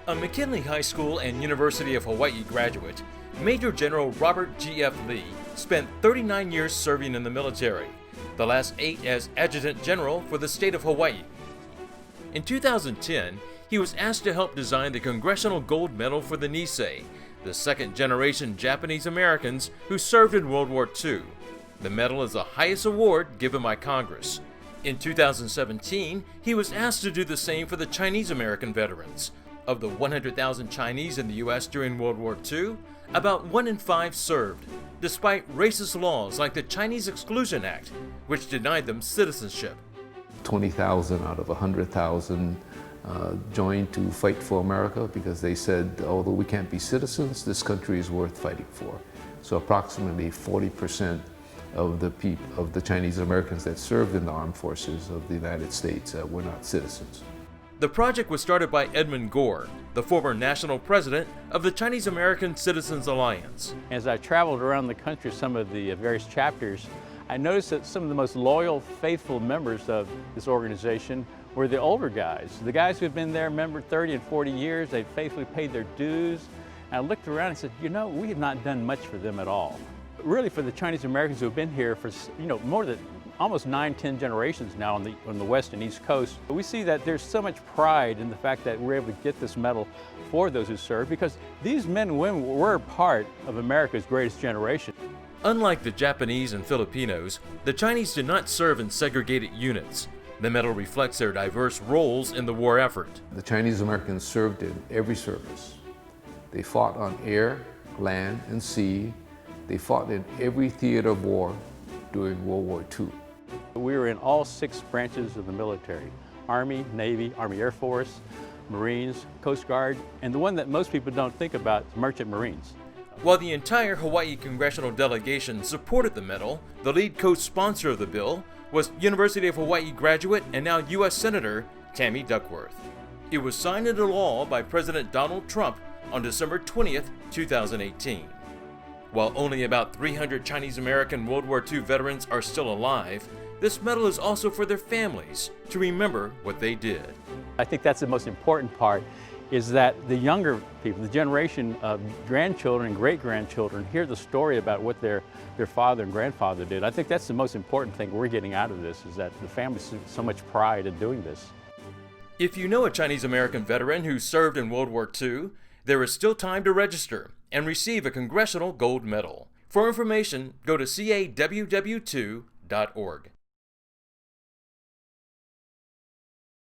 A McKinley High School and University of Hawaii graduate, Major General Robert G.F. Lee spent 39 years serving in the military, the last 8 as Adjutant General for the state of Hawaii. In 2010, he was asked to help design the Congressional Gold Medal for the Nisei, the second-generation Japanese Americans who served in World War II. The medal is the highest award given by Congress. In 2017, he was asked to do the same for the Chinese American veterans. Of the 100,000 Chinese in the U.S. during World War II, about 1 in 5 served, despite racist laws like the Chinese Exclusion Act, which denied them citizenship. 20,000 out of 100,000 joined to fight for America because they said, although we can't be citizens, this country is worth fighting for. So approximately 40% of the Chinese Americans that served in the armed forces of the United States were not citizens. The project was started by Edmund Gore, the former national president of the Chinese American Citizens Alliance. As I traveled around the country, some of the various chapters, I noticed that some of the most loyal, faithful members of this organization were the older guys. The guys who had been there, member 30 and 40 years, they'd faithfully paid their dues. And I looked around and said, you know, we have not done much for them at all. Really, for the Chinese Americans who have been here for, more than almost 9-10 generations now on the West and East Coast, we see that there's so much pride in the fact that we're able to get this medal for those who served, because these men and women were part of America's greatest generation. Unlike the Japanese and Filipinos, the Chinese did not serve in segregated units. The medal reflects their diverse roles in the war effort. The Chinese Americans served in every service. They fought on air, land, and sea. They fought in every theater of war during World War II. We were in all 6 branches of the military: Army, Navy, Army Air Force, Marines, Coast Guard, and the one that most people don't think about is Merchant Marines. While the entire Hawaii congressional delegation supported the medal, the lead co-sponsor of the bill was University of Hawaii graduate and now U.S. Senator Tammy Duckworth. It was signed into law by President Donald Trump on December 20th, 2018. While only about 300 Chinese American World War II veterans are still alive, this medal is also for their families to remember what they did. I think that's the most important part, is that the younger people, the generation of grandchildren and great-grandchildren, hear the story about what their father and grandfather did. I think that's the most important thing we're getting out of this, is that the families see so much pride in doing this. If you know a Chinese American veteran who served in World War II, there is still time to register and receive a Congressional Gold Medal. For information, go to caww2.org.